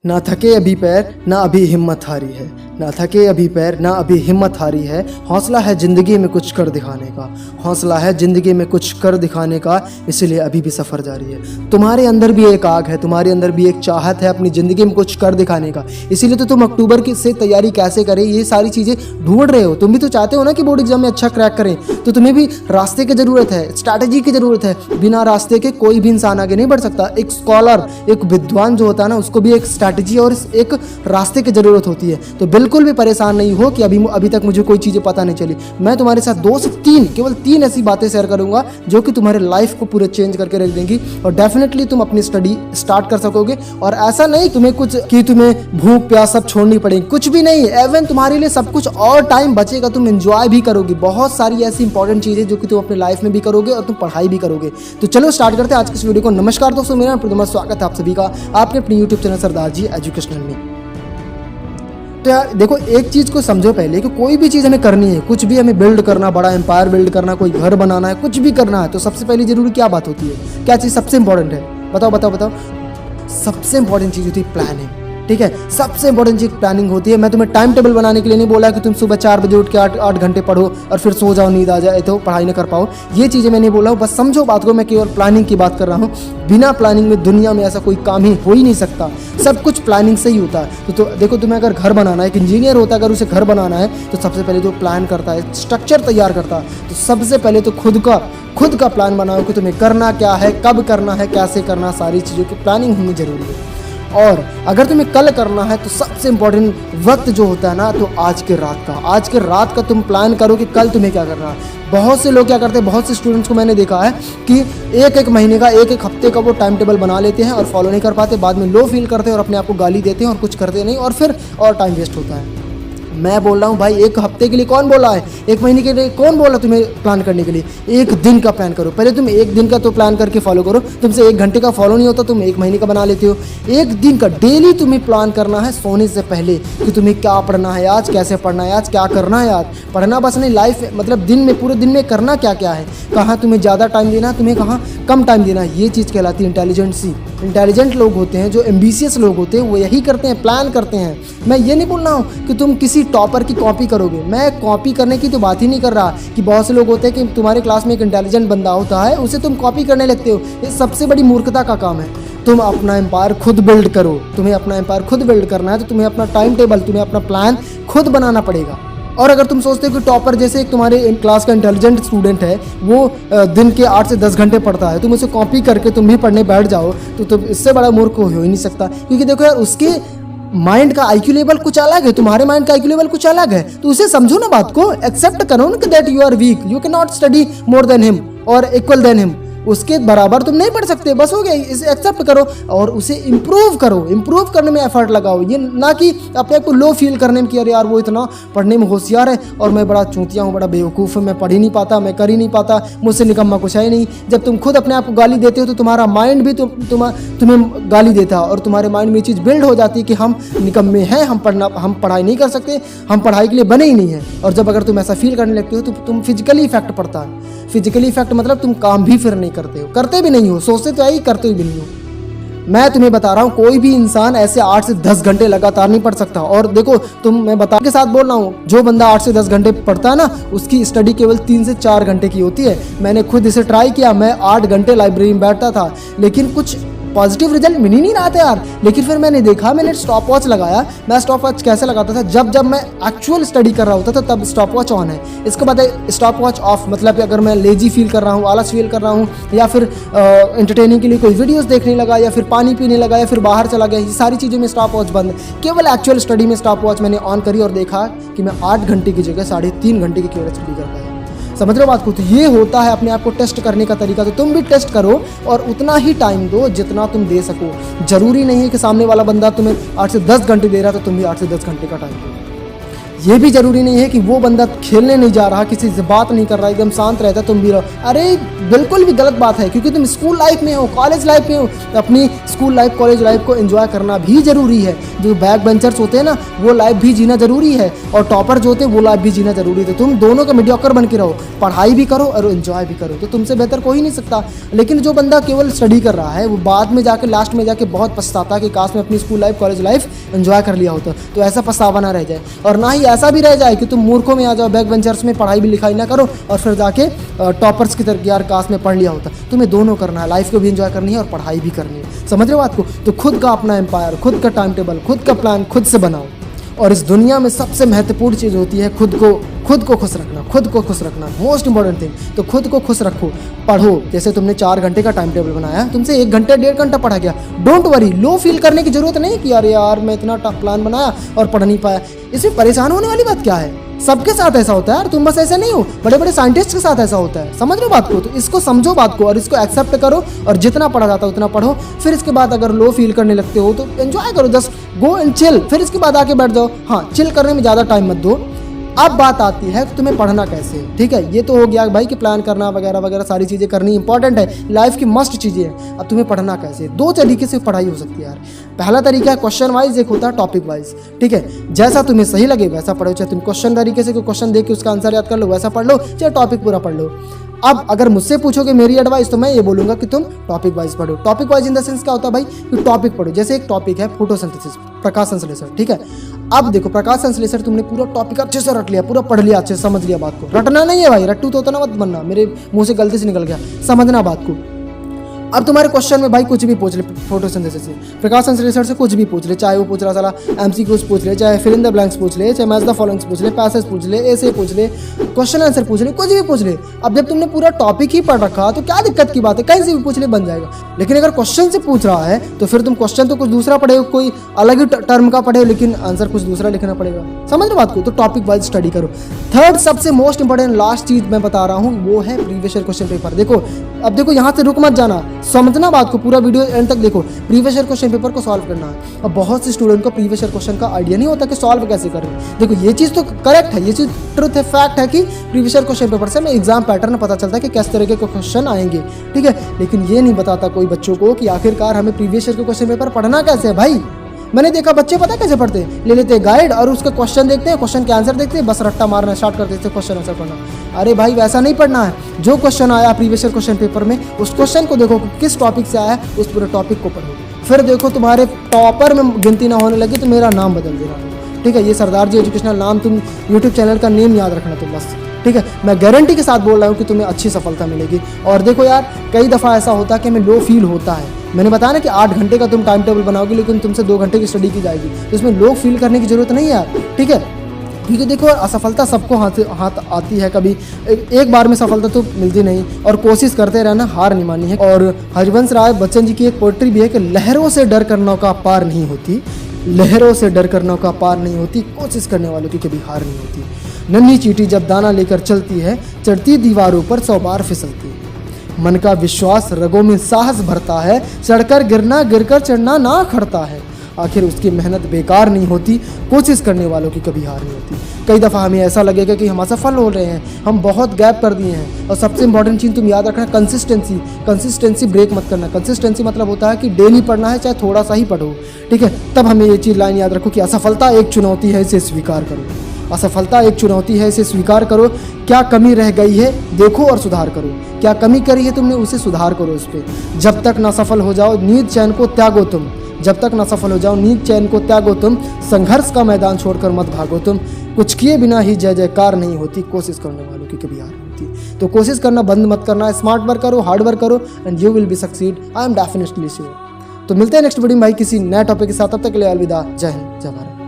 ना थके अभी पैर ना अभी हिम्मत हारी है, ना थके अभी पैर ना अभी हिम्मत हारी है। हौसला है ज़िंदगी में कुछ कर दिखाने का, हौसला है ज़िंदगी में कुछ कर दिखाने का, इसलिए अभी भी सफ़र जारी है। तुम्हारे अंदर भी एक आग है, तुम्हारे अंदर भी एक चाहत है अपनी ज़िंदगी में कुछ कर दिखाने का। इसीलिए तो तुम अक्टूबर की से तैयारी कैसे करें ये सारी चीज़ें ढूंढ रहे हो। तुम भी तो चाहते हो ना कि बोर्ड एग्जाम में अच्छा क्रैक करें, तो तुम्हें भी रास्ते की ज़रूरत है, स्ट्रैटेजी की ज़रूरत है। बिना रास्ते के कोई भी इंसान आगे नहीं बढ़ सकता। एक स्कॉलर, एक विद्वान जो होता है ना, उसको भी एक स्ट्रैटेजी और एक रास्ते की ज़रूरत होती है। तो बिल्कुल भी परेशान नहीं हो कि अभी तक मुझे कोई चीज़ें पता नहीं चली। मैं तुम्हारे साथ 2 से 3 केवल 3 ऐसी बातें शेयर करूंगा जो कि तुम्हारे लाइफ को पूरे चेंज करके रख देंगी और डेफिनेटली तुम अपनी स्टडी स्टार्ट कर सकोगे। और ऐसा नहीं तुम्हें कुछ कि तुम्हें भूख प्यास सब छोड़नी पड़ेगी, कुछ भी नहीं। एवन तुम्हारे लिए सब कुछ और टाइम बचेगा, तुम एंजॉय भी करोगे। बहुत सारी ऐसी इंपॉर्टेंट चीज़ें जो कि तुम अपनी लाइफ में भी करोगे और तुम पढ़ाई भी करोगे। तो चलो स्टार्ट करते हैं आज की इस वीडियो को। नमस्कार दोस्तों, मेरा नाम प्रदमा, स्वागत है आप सभी का आपके अपने यूट्यूब चैनल सरदार जी एजुकेशनल में। तो यार देखो, एक चीज़ को समझो पहले कि कोई भी चीज़ हमें करनी है, कुछ भी हमें बिल्ड करना, बड़ा एम्पायर बिल्ड करना, कोई घर बनाना है, कुछ भी करना है, तो सबसे पहले जरूरी क्या बात होती है? क्या चीज़ सबसे इंपॉर्टेंट है? बताओ। सबसे इंपॉर्टेंट चीज़ होती है प्लानिंग। ठीक है, सबसे इंपॉर्टेंट चीज़ प्लानिंग होती है। मैं तुम्हें टाइम टेबल बनाने के लिए नहीं बोला कि तुम सुबह 4 बजे उठ के 8 घंटे पढ़ो और फिर सो जाओ, नींद आ जाए तो पढ़ाई न कर पाओ। ये चीज़ें मैं नहीं बोला हूँ, बस समझो बात को। मैं केवल प्लानिंग की बात कर रहा हूँ। बिना प्लानिंग में दुनिया में ऐसा कोई काम ही हो ही नहीं सकता। सब कुछ प्लानिंग से ही होता है। तो देखो, तुम्हें अगर घर बनाना है, एक इंजीनियर होता है, अगर उसे घर बनाना है तो सबसे पहले तो प्लान करता है, स्ट्रक्चर तैयार करता है। तो सबसे पहले तो खुद का प्लान बनाओ कि तुम्हें करना क्या है, कब करना है, कैसे करना, सारी चीज़ों की प्लानिंग होनी जरूरी है। और अगर तुम्हें कल करना है तो सबसे इंपॉर्टेंट वक्त जो होता है ना, तो आज के रात का तुम प्लान करो कि कल तुम्हें क्या करना है। बहुत से लोग क्या करते हैं, बहुत से स्टूडेंट्स को मैंने देखा है कि एक महीने का, एक हफ्ते का वो टाइम टेबल बना लेते हैं और फॉलो नहीं कर पाते। बाद में लो फील करते हैं और अपने आप को गाली देते हैं और कुछ करते नहीं, और फिर और टाइम वेस्ट होता है। मैं बोल रहा हूँ भाई, एक हफ्ते के लिए कौन बोला है, एक महीने के लिए कौन बोला तुम्हें प्लान करने के लिए? एक दिन का प्लान करो। पहले तुम एक दिन का तो प्लान करके फॉलो करो। तुमसे 1 घंटे का फॉलो नहीं होता, तुम 1 महीने का बना लेते हो। एक दिन का डेली तुम्हें प्लान करना है सोने से पहले कि तुम्हें क्या पढ़ना है आज, कैसे पढ़ना है आज, क्या करना है आज। पढ़ना बस नहीं, लाइफ मतलब दिन में, पूरे दिन में करना क्या क्या है, कहाँ तुम्हें ज़्यादा टाइम देना है, तुम्हें कहाँ कम टाइम देना है। ये चीज़ कहलाती है इंटेलिजेंसी। इंटेलिजेंट लोग होते हैं, जो एम्बिशियस लोग होते हैं, वो यही करते हैं, प्लान करते हैं। मैं ये नहीं बोल रहा हूँ कि तुम किसी टॉपर की कॉपी करोगे। मैं कॉपी करने की तो बात ही नहीं कर रहा कि बहुत से लोग होते हैं कि तुम्हारे क्लास में एक इंटेलिजेंट बंदा होता है, उसे तुम कॉपी करने लगते हो। ये सबसे बड़ी मूर्खता का काम है। तुम अपना एम्पायर खुद बिल्ड करो। तुम्हें अपना एम्पायर खुद बिल्ड करना है तो तुम्हें अपना टाइम टेबल, तुम्हें अपना प्लान खुद बनाना पड़ेगा। और अगर तुम सोचते हो कि टॉपर जैसे एक तुम्हारे क्लास का इंटेलिजेंट स्टूडेंट है, वो दिन के 8 से 10 घंटे पढ़ता है, तुम उसे कॉपी करके तुम भी पढ़ने बैठ जाओ, तो तुम इससे बड़ा मूर्ख हो ही नहीं सकता। क्योंकि देखो यार, उसके माइंड का IQ लेवल कुछ अलग है, तुम्हारे माइंड का IQ लेवल कुछ अलग है। तो उसे समझो ना, बात को एक्सेप्ट करो ना कि that you are weak, you can not study more than him और इक्वल देन हिम। उसके बराबर तुम नहीं पढ़ सकते, बस हो गया। इसे एक्सेप्ट करो और उसे इम्प्रूव करो, इम्प्रूव करने में एफर्ट लगाओ। ये ना कि अपने आप को लो फील करने में कि अरे यार वो इतना पढ़ने में होशियार है और मैं बड़ा चूतिया हूँ, बड़ा बेवकूफ़ हूँ, मैं पढ़ ही नहीं पाता, मैं कर ही नहीं पाता, मुझसे निकम्मा कुछ है ही नहीं। जब तुम खुद अपने आप को गाली देते हो तो तुम्हारा माइंड भी तुम्हें गाली देता है और तुम्हारे माइंड में ये चीज़ बिल्ड हो जाती है कि हम निकम्मे हैं, हम पढ़ाई नहीं कर सकते, हम पढ़ाई के लिए बने ही नहीं हैं। और जब अगर तुम ऐसा फील करने लगते हो तो तुम फिजिकली इफेक्ट पड़ता है। फिजिकली इफेक्ट मतलब तुम काम भी फिर नहीं करते हो, करते भी नहीं हो, सोचते तो आई, करते भी नहीं हो। मैं तुम्हें बता रहा हूँ, कोई भी इंसान ऐसे 8 से 10 घंटे लगातार नहीं पढ़ सकता। और देखो, मैं बता के साथ बोल रहा हूँ, जो बंदा 8 से 10 घंटे पढ़ता है ना, उसकी स्टडी केवल 3 से 4 घंटे की होती है। मैंने खुद इसे ट्राई किया, मैं 8 घंटे लाइब्रेरी में बैठता था, लेकिन कुछ पॉजिटिव रिजल्ट मिल ही नहीं रहा था यार। लेकिन फिर मैंने देखा, मैंने स्टॉप वॉच लगाया। मैं स्टॉप वॉच कैसे लगाता था, जब मैं एक्चुअल स्टडी कर रहा होता था तब स्टॉप वॉच ऑन है, इसके बाद स्टॉप वॉच ऑफ। मतलब अगर मैं लेजी फील कर रहा हूँ, आलस फील कर रहा हूँ, या फिर एंटरटेनिंग के लिए कोई वीडियोस देखने लगा, या फिर पानी पीने लगा, या फिर बाहर चला गया, ये सारी चीज़ों में स्टॉप वॉच बंद। केवल एक्चुअल स्टडी में स्टॉप वॉच मैंने ऑन करी और देखा कि मैं 8 घंटे की जगह 3.5 घंटे की केवल स्टडी कर पाया। समझ रहे हो बात को? तो ये होता है अपने आप को टेस्ट करने का तरीका। तो तुम भी टेस्ट करो और उतना ही टाइम दो जितना तुम दे सको। जरूरी नहीं है कि सामने वाला बंदा तुम्हें 8 से 10 घंटे दे रहा है तो तुम भी 8 से 10 घंटे का टाइम दो। ये भी जरूरी नहीं है कि वो बंदा खेलने नहीं जा रहा, किसी से बात नहीं कर रहा, एकदम शांत रहता, तुम भी रहो। अरे बिल्कुल भी गलत बात है, क्योंकि तुम स्कूल लाइफ में हो, कॉलेज लाइफ में हो, तो अपनी स्कूल लाइफ, कॉलेज लाइफ को एंजॉय करना भी जरूरी है। जो बैक बेंचर्स होते हैं ना, वो लाइफ भी जीना जरूरी है, और टॉपर जो होते हैं वो लाइफ भी जीना जरूरी है। तो तुम दोनों का मीडियोकर बन के रहो, पढ़ाई भी करो और एंजॉय भी करो, तो तुमसे बेहतर कोई नहीं सकता। लेकिन जो बंदा केवल स्टडी कर रहा है, वो बाद में जाके लास्ट में जाके बहुत पछताता है कि काश में अपनी school life, college life enjoy कर लिया होता। तो ऐसा पछतावा ना रह जाए, और ना ही ऐसा भी रह जाए कि तुम मूर्खों में आ जाओ, बैक बेंचर्स में पढ़ाई भी लिखाई ना करो और फिर जाके टॉपर्स की तरफ यार काश में पढ़ लिया होता। तुम्हें दोनों करना है, लाइफ को भी एंजॉय करनी है और पढ़ाई भी करनी है। समझ रहे हो बात को? तो खुद का अपना एम्पायर, खुद का टाइम टेबल, खुद का प्लान खुद से बनाओ। और इस दुनिया में सबसे महत्वपूर्ण चीज़ होती है खुद को खुश रखना, खुद को खुश रखना, मोस्ट इंपॉर्टेंट थिंग। तो खुद को खुश रखो, पढ़ो। जैसे तुमने 4 घंटे का टाइम टेबल बनाया, तुमसे 1 घंटे 1.5 घंटा पढ़ा गया, डोंट वरी, लो फील करने की जरूरत नहीं कि अरे यार मैं इतना टफ प्लान बनाया और पढ़ नहीं पाया। इसमें परेशान होने वाली बात क्या है? सबके साथ ऐसा होता है यार, तुम बस ऐसे नहीं हो, बड़े बड़े साइंटिस्ट के साथ ऐसा होता है। समझ रहे हो बात को? तो इसको समझो बात को और इसको एक्सेप्ट करो, और जितना पढ़ा जाता है उतना पढ़ो। फिर इसके बाद अगर लो फील करने लगते हो तो एंजॉय करो, जस्ट गो एंड चिल। फिर इसके बाद आके बैठ जाओ। हाँ, चिल करने में ज़्यादा टाइम मत दो। अब बात आती है कि तुम्हें पढ़ना कैसे है। ठीक है, ये तो हो गया भाई कि प्लान करना वगैरह वगैरह सारी चीज़ें करनी इंपॉर्टेंट है, लाइफ की मस्ट चीज़ें हैं। अब तुम्हें पढ़ना कैसे? 2 तरीके से पढ़ाई हो सकती है यार। पहला तरीका है क्वेश्चन वाइज, एक होता है टॉपिक वाइज। ठीक है, जैसा तुम्हें सही लगे वैसा पढ़ो, चाहे तुम क्वेश्चन तरीके से कोई क्वेश्चन देख के उसका आंसर याद कर लो वैसा पढ़ लो, चाहे टॉपिक पूरा पढ़ लो। अब अगर मुझसे पूछोगे मेरी एडवाइस, तो मैं ये बोलूंगा कि तुम टॉपिक वाइज पढ़ो। Topic wise in the sense क्या होता है भाई कि टॉपिक पढ़ो। जैसे एक टॉपिक है फोटोसिंथेसिस, प्रकाश संश्लेषण। ठीक है, अब देखो प्रकाश संश्लेषण तुमने पूरा टॉपिक अच्छे से रट लिया, पूरा पढ़ लिया, अच्छे से समझ लिया बात को। रटना नहीं है भाई, रट्टू तो ना मत बनना, मेरे मुंह से गलती से निकल गया, समझना बात को। अब तुम्हारे क्वेश्चन में भाई कुछ भी पूछ ले, फोटोसिंथेसिस से, प्रकाश संश्लेषण से कुछ भी पूछ ले, चाहे वो पूछ रहा साला एमसीक्यूज पूछ ले, चाहे फिल इन द ब्लैंक्स पूछ ले, चाहे मैच द फॉलोइंग्स पूछ ले, पैसेज पूछ ले, ऐसे पूछ ले, क्वेश्चन आंसर पूछ ले, कुछ भी पूछ ले। अब जब तुमने पूरा टॉपिक ही पढ़ रखा तो क्या दिक्कत की बात है, कहीं से भी पूछ ले, बन जाएगा। लेकिन अगर क्वेश्चन से पूछ रहा है तो फिर तुम क्वेश्चन तो कुछ दूसरा पढ़े, कोई अलग ही टर्म का पढ़े, लेकिन आंसर कुछ दूसरा लिखना पड़ेगा। समझ रहे बात को? तो टॉपिक वाइज स्टडी करो। थर्ड सबसे मोस्ट इंपॉर्टेंट लास्ट चीज मैं बता रहा हूँ, वो है प्रीवियस ईयर क्वेश्चन पेपर। देखो, अब देखो यहाँ से रुक मत जाना, समझना बात को, पूरा वीडियो एंड तक देखो। प्रीवियस ईयर क्वेश्चन पेपर को सॉल्व करना है। अब बहुत से स्टूडेंट को प्रीवियस ईयर क्वेश्चन का आइडिया नहीं होता कि सॉल्व कैसे करें। देखो, ये चीज़ तो करेक्ट है, ये चीज़ ट्रुथ है, फैक्ट है कि प्रीवियस ईयर क्वेश्चन पेपर से हमें एग्जाम पैटर्न पता चलता है कि किस तरह के क्वेश्चन आएंगे। ठीक है, लेकिन ये नहीं बताता कोई बच्चों को कि आखिरकार हमें प्रीवियस ईयर के क्वेश्चन पेपर पढ़ना कैसे है। भाई मैंने देखा बच्चे पता कैसे पढ़ते हैं, ले लेते हैं गाइड और उसका क्वेश्चन देखते हैं, क्वेश्चन के आंसर देखते हैं, बस रट्टा मारना स्टार्ट कर देते हैं, क्वेश्चन आंसर पढ़ना। अरे भाई वैसा नहीं पढ़ना है। जो क्वेश्चन आया प्रीवियस ईयर क्वेश्चन पेपर में, उस क्वेश्चन को देखो किस टॉपिक से आया है, उस पूरे टॉपिक को पढ़ो। फिर देखो तुम्हारे टॉपर में गिनती ना होने लगी तो मेरा नाम बदल देना। ठीक है, ये सरदार जी एजुकेशनल नाम, तुम यूट्यूब चैनल का नेम याद रखना तुम बस। ठीक है, मैं गारंटी के साथ बोल रहा हूँ कि तुम्हें अच्छी सफलता मिलेगी। और देखो यार, कई दफ़ा ऐसा होता है कि हमें लो फील होता है। मैंने बताया ना कि 8 घंटे का तुम टाइम टेबल बनाओगे, लेकिन तुमसे 2 घंटे की स्टडी की जाएगी, तो इसमें लो फील करने की जरूरत नहीं है यार। ठीक है, क्योंकि देखो असफलता सबको हाथ आती है, कभी एक बार में सफलता तो मिलती नहीं, और कोशिश करते रहना, हार नहीं माननी है। और हरिवंश राय बच्चन जी की एक पोएट्री भी है कि लहरों से डर कर नौका पार नहीं होती, लहरों से डर कर नौका पार नहीं होती, कोशिश करने वालों की कभी हार नहीं होती। नन्ही चींटी जब दाना लेकर चलती है, चढ़ती दीवारों पर 100 बार फिसलती है। मन का विश्वास रगों में साहस भरता है, चढ़कर गिरना गिरकर चढ़ना ना खड़ता है। आखिर उसकी मेहनत बेकार नहीं होती, कोशिश करने वालों की कभी हार नहीं होती। कई दफ़ा हमें ऐसा लगेगा कि हम असफल हो रहे हैं, हम बहुत गैप कर दिए हैं। और सबसे इंपॉर्टेंट चीज़ तुम याद रखना, कंसिस्टेंसी ब्रेक मत करना। कंसिस्टेंसी मतलब होता है कि डेली पढ़ना है, चाहे थोड़ा सा ही पढ़ो। ठीक है, तब हमें ये चीज़ लाइन याद रखो कि असफलता एक चुनौती है, इसे स्वीकार करो। असफलता एक चुनौती है, इसे स्वीकार करो। क्या कमी रह गई है देखो और सुधार करो। क्या कमी करी है तुमने, उसे सुधार करो उस पर। जब तक ना सफल हो जाओ नींद चैन को त्यागो तुम, जब तक ना सफल हो जाओ नींद चैन को त्यागो तुम। संघर्ष का मैदान छोड़कर मत भागो तुम। कुछ किए बिना ही जय जयकार नहीं होती, कोशिश करने वालों की कभी हार नहीं होती। तो कोशिश करना बंद मत करना, स्मार्ट वर्क करो, हार्ड वर्क करो, and you will be succeed. I am definitely sure. तो मिलते हैं नेक्स्ट वीडियो में भाई किसी नए टॉपिक के साथ। तब तक के लिए अलविदा। जय हिंद, जय भारत।